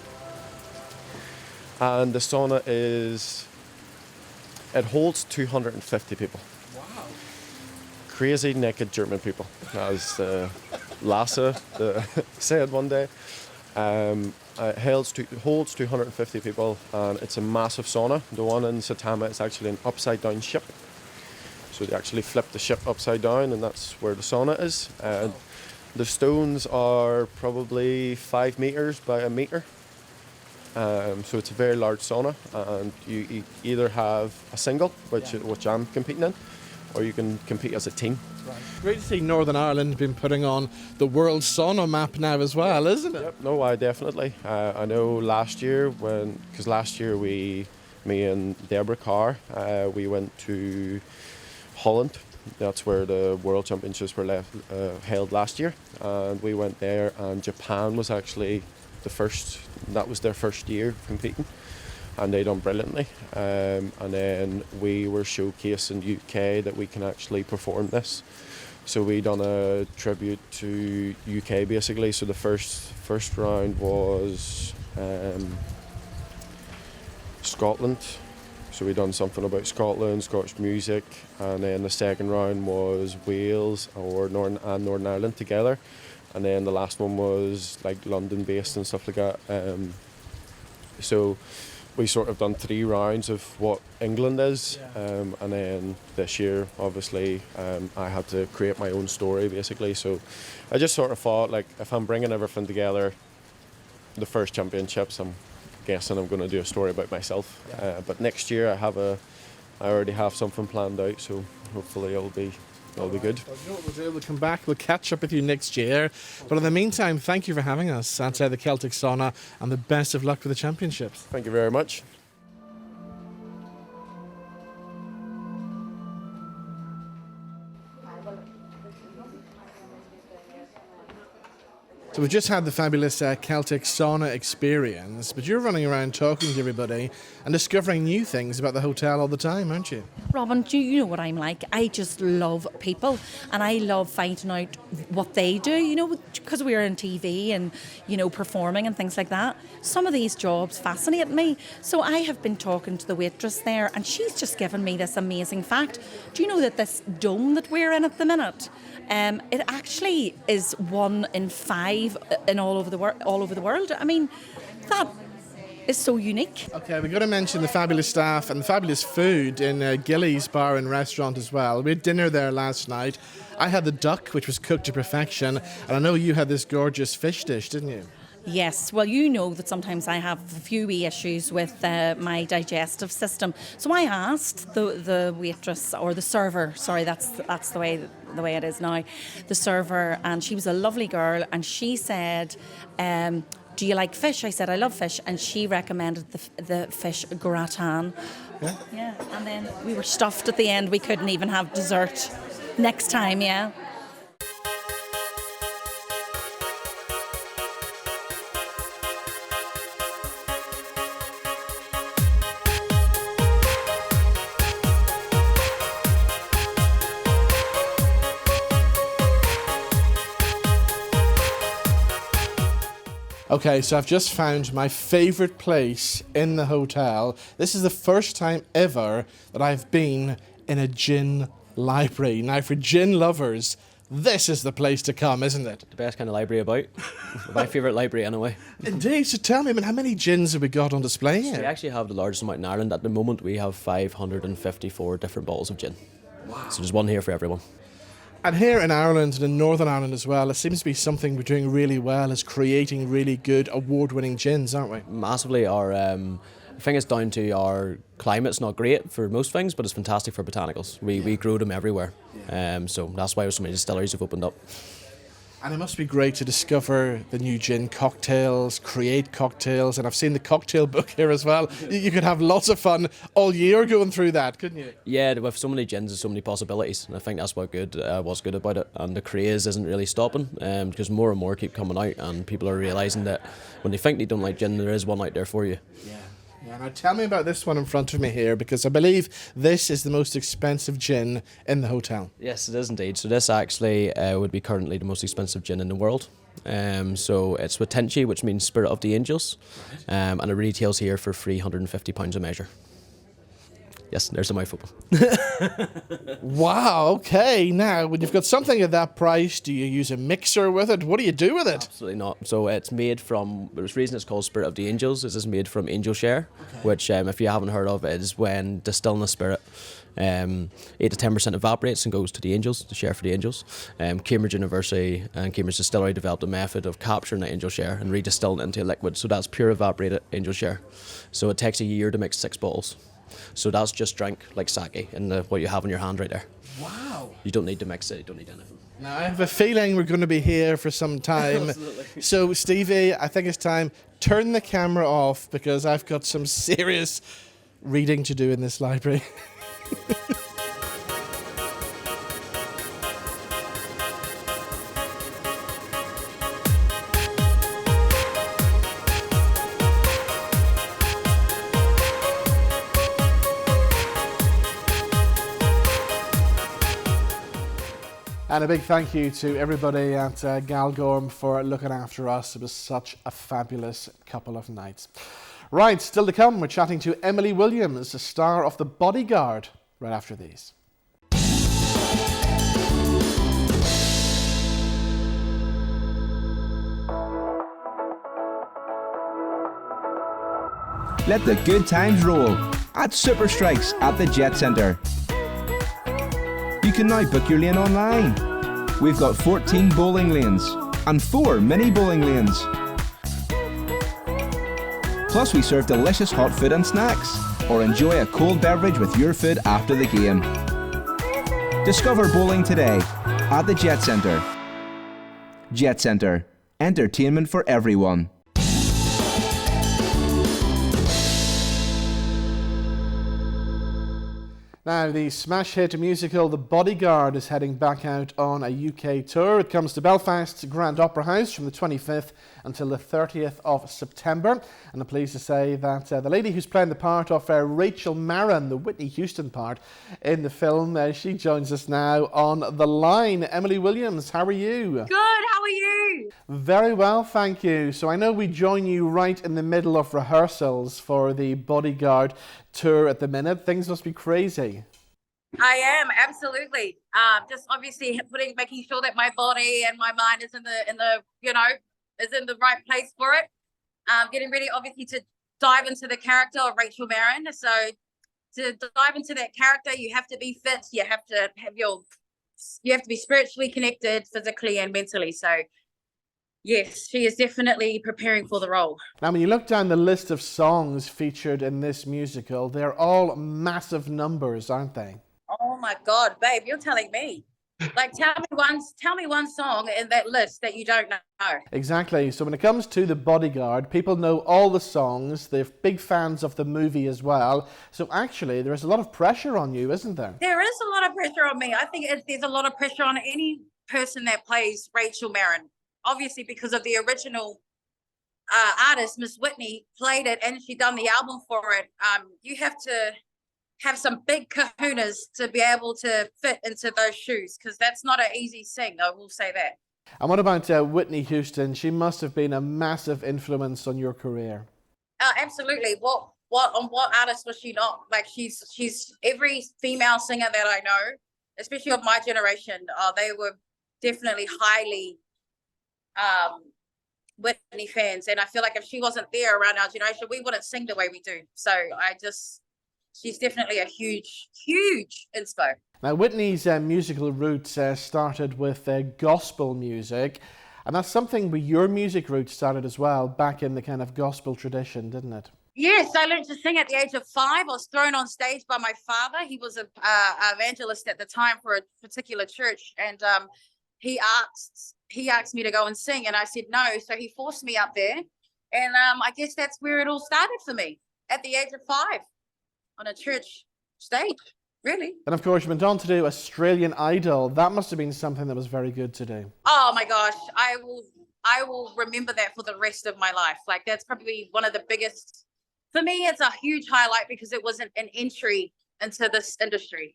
And the sauna it holds 250 people. Wow. Crazy naked German people, as Lasse said one day. It holds 250 people, and it's a massive sauna. The one in Saitama is actually an upside down ship. So they actually flip the ship upside down, and that's where the sauna is. The stones are probably 5 meters by a meter. So it's a very large sauna, and you either have a single, which I'm competing in, or you can compete as a team. Right. Great to see Northern Ireland been putting on the world sauna map now as well, isn't it? Yep, no, I definitely. I know last year because last year me and Deborah Carr, we went to Holland. That's where the World Championships were held last year, and we went there. And Japan was actually that was their first year competing, and they done brilliantly. And then we were showcasing UK that we can actually perform this. So we done a tribute to UK basically. So the first round was Scotland. So we done something about Scotland, Scottish music, and then the second round was Wales and Northern Ireland together, and then the last one was like London based and stuff like that. So we sort of done 3 rounds of what England is, and then this year obviously I had to create my own story basically. So I just sort of thought, like, if I'm bringing everything together, the first championships, I'm guessing I'm going to do a story about myself. But next year I already have something planned out, so hopefully it'll be good. Well, you know what we'll do? We'll come back, we'll catch up with you next year. But in the meantime, thank you for having us at the Celtic Sauna, and the best of luck with the championships. Thank you very much. So we've just had the fabulous Celtic Sauna experience, but you're running around talking to everybody and discovering new things about the hotel all the time, aren't you? Robin, do you know what I'm like? I just love people, and I love finding out what they do, you know, because we're on TV and, you know, performing and things like that. Some of these jobs fascinate me. So I have been talking to the waitress there, and she's just given me this amazing fact. Do you know that this dome that we're in at the minute, it actually is 1 in 5 in all over the world. I mean, that is so unique. Okay, we've got to mention the fabulous staff and the fabulous food in Gilly's Bar and Restaurant as well. We had dinner there last night. I had the duck, which was cooked to perfection, and I know you had this gorgeous fish dish, didn't you? Yes, well, you know that sometimes I have a few wee issues with my digestive system. So I asked the waitress, or the server, sorry, that's the way it is now, the server, and she was a lovely girl, and she said, do you like fish? I said, I love fish, and she recommended the fish gratin. Yeah, and then we were stuffed at the end. We couldn't even have dessert next time, yeah. Okay, so I've just found my favourite place in the hotel. This is the first time ever that I've been in a gin library. Now, for gin lovers, this is the place to come, isn't it? The best kind of library about. My favourite library anyway. Indeed. So tell me, how many gins have we got on display here? So we actually have the largest amount in Ireland. At the moment, we have 554 different bottles of gin. So there's one here for everyone. And here in Ireland and in Northern Ireland as well, it seems to be something we're doing really well is creating really good award-winning gins, aren't we? Massively. I think it's down to our climate's not great for most things, but it's fantastic for botanicals. We grow them everywhere. So that's why so many distilleries have opened up. And it must be great to discover the new gin cocktails, create cocktails, and I've seen the cocktail book here as well. You could have lots of fun all year going through that, couldn't you? Yeah, with so many gins and so many possibilities, and I think that's what was good about it. And the craze isn't really stopping, because more and more keep coming out, and people are realising that when they think they don't like gin, there is one out there for you. Yeah, now tell me about this one in front of me here, because I believe this is the most expensive gin in the hotel. Yes, it is indeed. So this actually would be currently the most expensive gin in the world. So it's with Tenchi, which means Spirit of the Angels, and it retails here for £350 a measure. Yes, there's a mouthful. Wow, okay. Now, when you've got something at that price, do you use a mixer with it? What do you do with it? Absolutely not. So it's made from, the reason it's called Spirit of the Angels is it's made from angel share, which if you haven't heard of, is when distilling a spirit, 8 to 10% evaporates and goes to the angels, the share for the angels. Cambridge University and Cambridge Distillery developed a method of capturing that angel share and redistilling it into a liquid. So that's pure evaporated angel share. So it takes a year to mix 6 bottles. So that's just drink like sake in what you have in your hand right there. Wow. You don't need to mix it, you don't need anything. Now, I have a feeling we're going to be here for some time. Absolutely. So, Stevie, I think it's time, turn the camera off because I've got some serious reading to do in this library. And a big thank you to everybody at Galgorm for looking after us. It was such a fabulous couple of nights. Right, still to come, we're chatting to Emily Williams, the star of The Bodyguard, right after these. Let the good times roll at Super Strikes at the Jet Centre. You can now book your lane online. We've got 14 bowling lanes and 4 mini bowling lanes. Plus we serve delicious hot food and snacks, or enjoy a cold beverage with your food after the game. Discover bowling today at the Jet Centre. Jet Centre, entertainment for everyone. Now, the smash hit musical The Bodyguard is heading back out on a UK tour. It comes to Belfast's Grand Opera House from the 25th until the 30th of September. And I'm pleased to say that the lady who's playing the part of Rachel Marin, the Whitney Houston part in the film, she joins us now on the line. Emily Williams, how are you? Good, how are you? Very well, thank you. So I know we join you right in the middle of rehearsals for the Bodyguard tour at the minute. Things must be crazy. I am, absolutely. Just obviously making sure that my body and my mind is in the right place for it. Getting ready, obviously, to dive into the character of Rachel Marin. So to dive into that character, you have to be fit. You have to be spiritually connected, physically and mentally. So yes, she is definitely preparing for the role. Now, when you look down the list of songs featured in this musical, they're all massive numbers, aren't they? Oh my God, babe, you're telling me. Like, tell me one song in that list that you don't know. Exactly. So when it comes to The Bodyguard, people know all the songs. They're big fans of the movie as well. So actually, there is a lot of pressure on you, isn't there? There is a lot of pressure on me. I think there's a lot of pressure on any person that plays Rachel Marin. Obviously, because of the original artist, Miss Whitney, played it and she done the album for it. You have to have some big kahunas to be able to fit into those shoes, because that's not an easy thing, I will say that. And what about Whitney Houston? She must have been a massive influence on your career. Absolutely. What artist was she not? Like, she's every female singer that I know, especially of my generation, they were definitely highly Whitney fans, and I feel like if she wasn't there around our generation, we wouldn't sing the way we do. So she's definitely a huge inspo. Now, Whitney's musical roots started with gospel music, and that's something where your music roots started as well, back in the kind of gospel tradition, didn't it? Yes, I learned to sing at the age of 5. I was thrown on stage by my father. He was a evangelist at the time for a particular church, and he asked me to go and sing, and I said no. So he forced me up there, and I guess that's where it all started for me, at the age of 5, on a church stage, really. And of course, you went on to do Australian Idol. That must have been something that was very good to do. Oh my gosh, I will remember that for the rest of my life. Like, that's probably one of the biggest. For me, it's a huge highlight because it was an entry into this industry.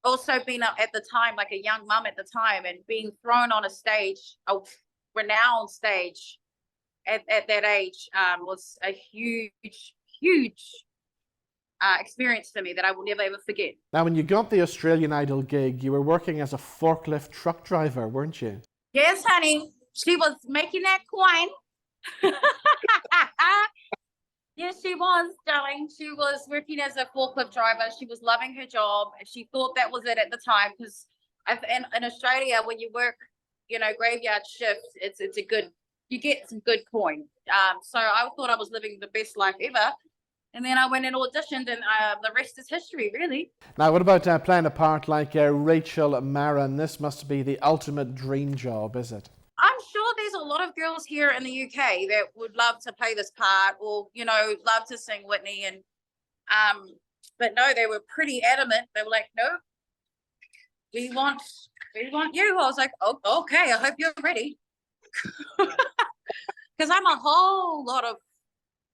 Also being at the time, like a young mum at the time, and being thrown on a stage, a renowned stage at that age, was a huge experience for me that I will never ever forget. Now, when you got the Australian Idol gig, you were working as a forklift truck driver, weren't you? Yes, honey. She was making that coin. Yes, she was, darling. She was working as a forklift driver. She was loving her job, and she thought that was it at the time. Because in Australia, when you work, graveyard shifts, it's a good, you get some good coin. So I thought I was living the best life ever, and then I went and auditioned, and the rest is history, really. Now, what about playing a part like Rachel Marin? This must be the ultimate dream job, is it? I'm sure there's a lot of girls here in the UK that would love to play this part, or love to sing Whitney, and but no, they were pretty adamant. They were like, no, we want you. I was like, oh, okay, I hope you're ready, because I'm a whole lot of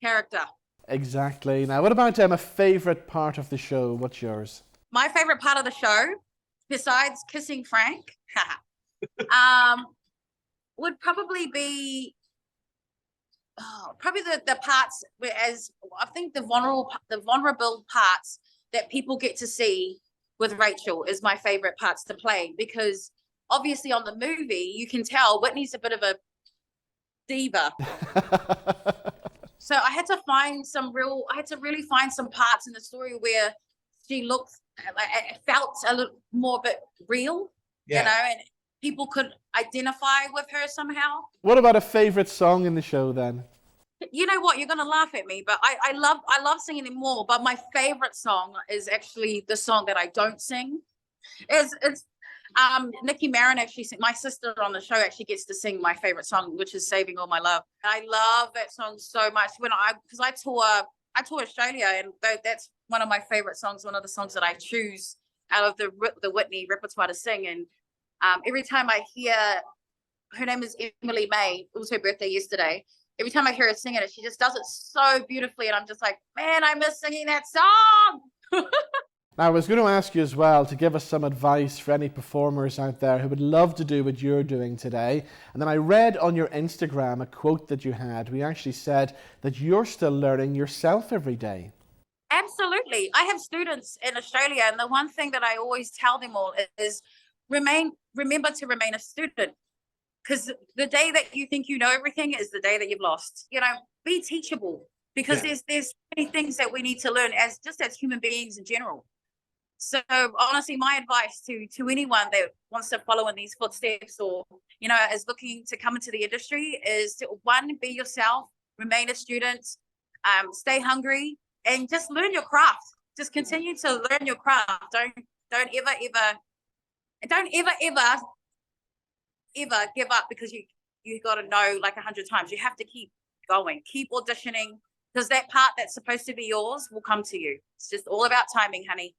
character. Exactly. Now, what about a favorite part of the show? What's yours? My favorite part of the show, besides kissing Frank, would probably be the parts where, as I think, the vulnerable parts that people get to see with Rachel is my favorite parts to play, because obviously on the movie you can tell Whitney's a bit of a diva. So I had to really find some parts in the story where she looked felt a little more bit real, and people could identify with her somehow. What about a favorite song in the show then? You know what? You're gonna laugh at me, but I love singing them more. But my favorite song is actually the song that I don't sing. It's Nikki Marin actually my sister on the show actually gets to sing my favorite song, which is "Saving All My Love." I love that song so much. Because I tour Australia, and that's one of my favorite songs. One of the songs that I choose out of the Whitney repertoire to sing. And every time I hear, her name is Emily May. It was her birthday yesterday. Every time I hear her singing it, she just does it so beautifully, and I'm just like, man, I miss singing that song. Now, I was going to ask you as well to give us some advice for any performers out there who would love to do what you're doing today. And then I read on your Instagram a quote that you had. We actually said that you're still learning yourself every day. Absolutely. I have students in Australia, and the one thing that I always tell them all is remember to remain a student. Because the day that you think you know everything is the day that you've lost. Be teachable, because there's many things that we need to learn as human beings in general. So honestly, my advice to anyone that wants to follow in these footsteps, or is looking to come into the industry, is to, one, be yourself, remain a student, stay hungry, and just learn your craft. Just continue to learn your craft. Don't ever give up, because you got to know like 100 times. You have to keep going, keep auditioning, because that part that's supposed to be yours will come to you. It's just all about timing, honey.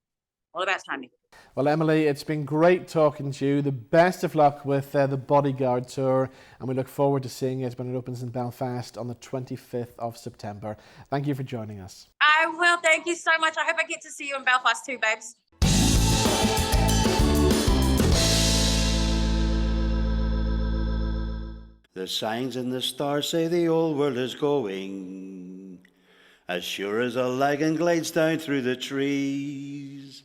All about timing. Well, Emily, it's been great talking to you. The best of luck with the Bodyguard tour, and we look forward to seeing it when it opens in Belfast on the 25th of September. Thank you for joining us. I will. Thank you so much. I hope I get to see you in Belfast too, babes. The signs and the stars say the old world is going, as sure as a lagan glides down through the trees.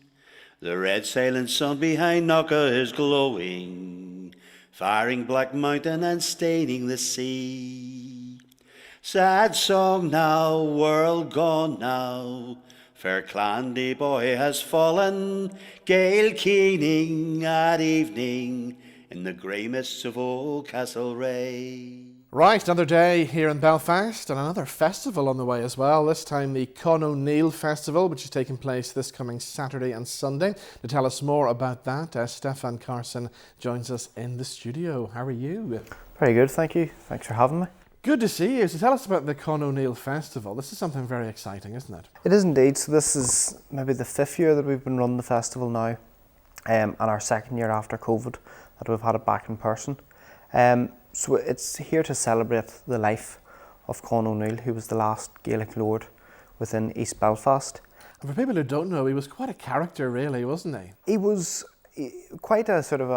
The red sailing sun behind Knocker is glowing, firing Black Mountain and staining the sea. Sad song now, world gone now, fair Clandy boy has fallen, gale keening at evening in the grey mists of old Castlereagh. Right, another day here in Belfast and another festival on the way as well. This time the Con O'Neill Festival, which is taking place this coming Saturday and Sunday. To tell us more about that, Stiofan Carson joins us in the studio. How are you? Very good, thank you. Thanks for having me. Good to see you. So tell us about the Con O'Neill Festival. This is something very exciting, isn't it? It is indeed. So this is maybe the 5th year that we've been running the festival now, and our 2nd year after COVID that we've had it back in person. So it's here to celebrate the life of Con O'Neill, who was the last Gaelic lord within East Belfast. And for people who don't know, he was quite a character really, wasn't he? He was quite a sort of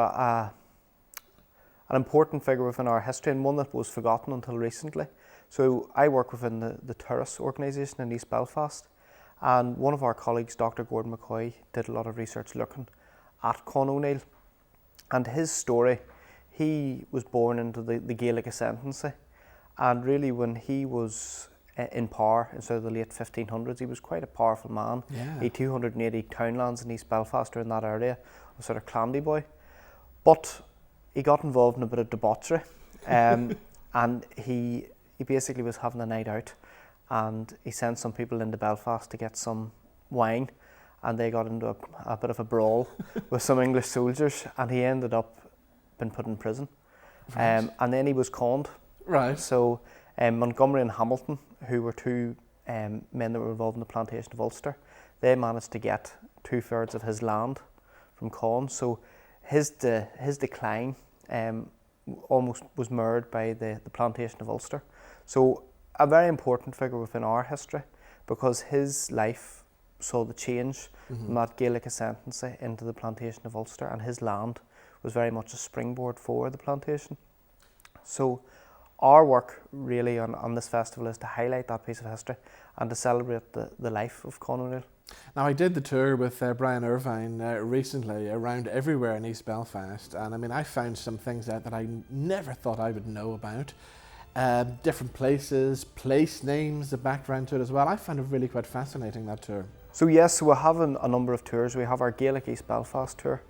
an important figure within our history, and one that was forgotten until recently. So I work within the Turas organisation in East Belfast, and one of our colleagues, Dr. Gordon McCoy, did a lot of research looking at Con O'Neill and his story. He was born into the Gaelic ascendancy, and really when he was in power in sort of the late 1500s, he was quite a powerful man. Yeah. He had 280 townlands in East Belfast or in that area, a sort of clandy boy. But he got involved in a bit of debauchery, and he basically was having a night out, and he sent some people into Belfast to get some wine, and they got into a bit of a brawl with some English soldiers, and he ended up been put in prison. Right. And then he was conned. Right. So Montgomery and Hamilton, who were two men that were involved in the plantation of Ulster, they managed to get 2/3 of his land from Con. So his decline almost was mirrored by the plantation of Ulster. So a very important figure within our history, because his life saw the change from that Gaelic ascendancy into the plantation of Ulster, and his land was very much a springboard for the plantation. So our work really on this festival is to highlight that piece of history and to celebrate the life of Con O'Neill. Now I did the tour with Brian Irvine recently around everywhere in East Belfast, and I mean I found some things out that I never thought I would know about. Different places, place names, the background to it as well. I found it really quite fascinating, that tour. So yes, we're having a number of tours. We have our Gaelic East Belfast tour,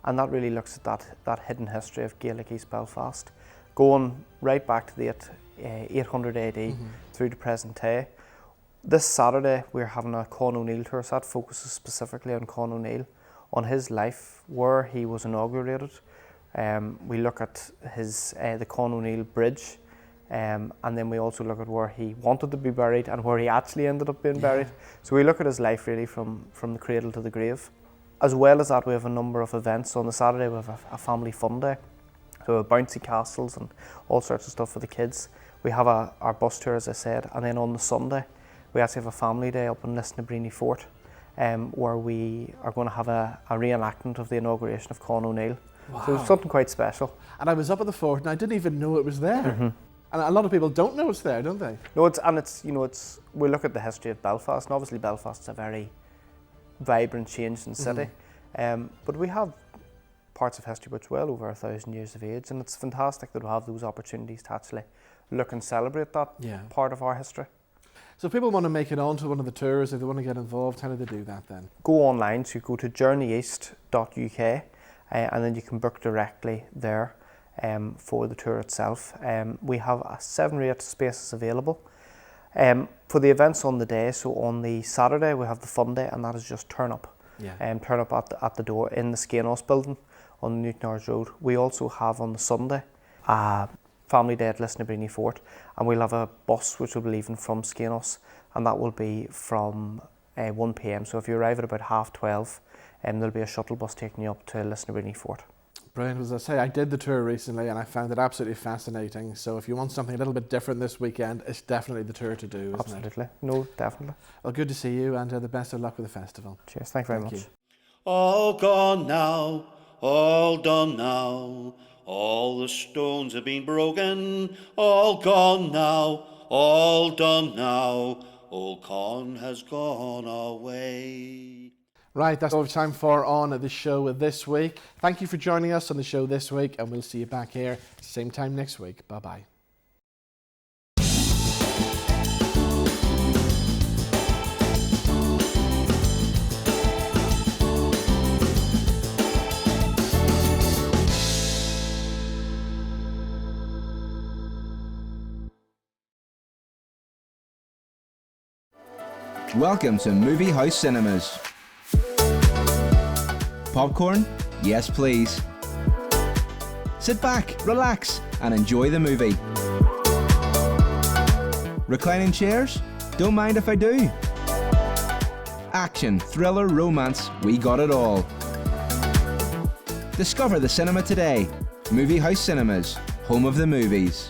and that really looks at that hidden history of Gaelic East Belfast, going right back to the 800 AD through to present day. This Saturday we're having a Con O'Neill tour, so that focuses specifically on Con O'Neill, on his life, where he was inaugurated. We look at his the Con O'Neill Bridge, and then we also look at where he wanted to be buried and where he actually ended up being buried. So we look at his life really from the cradle to the grave. As well as that, we have a number of events. So on the Saturday we have a family fun day, so bouncy castles and all sorts of stuff for the kids. We have our bus tour, as I said, and then on the Sunday we actually have a family day up in Lisnabreeny Fort, where we are going to have a reenactment of the inauguration of Con O'Neill. Wow. So it's something quite special. And I was up at the fort and I didn't even know it was there. And a lot of people don't know it's there, don't they? No, it's we look at the history of Belfast, and obviously Belfast's a very vibrant, changing city, but we have parts of history which are well over 1,000 years of age, and it's fantastic that we have those opportunities to actually look and celebrate that part of our history. So if people want to make it onto one of the tours, if they want to get involved, how do they do that then? Go online, so you go to journeyeast.uk, and then you can book directly there for the tour itself. We have 7 or 8 spaces available. For the events on the day, so on the Saturday we have the fun day, and that is just turn up. Turn up at the door in the Skenos building on the Newton Ards Road. We also have on the Sunday a family day at Lisnabreeny Fort, and we'll have a bus which will be leaving from Skenos, and that will be from 1 p.m. So if you arrive at about 12:30, there'll be a shuttle bus taking you up to Lisnabreeny Fort. Brilliant. As I say, I did the tour recently and I found it absolutely fascinating. So if you want something a little bit different this weekend, it's definitely the tour to do, isn't Absolutely. it? No, definitely. Well, good to see you, and the best of luck with the festival. Cheers. Thank you very much. You. All gone now, all done now, all the stones have been broken, all gone now, all done now, old Con has gone away. Right, that's all we have time for on the show this week. Thank you for joining us on the show this week, and we'll see you back here same time next week. Bye-bye. Welcome to Movie House Cinemas. Popcorn? Yes, please. Sit back, relax, and enjoy the movie. Reclining chairs? Don't mind if I do. Action, thriller, romance, we got it all. Discover the cinema today. Movie House Cinemas, home of the movies.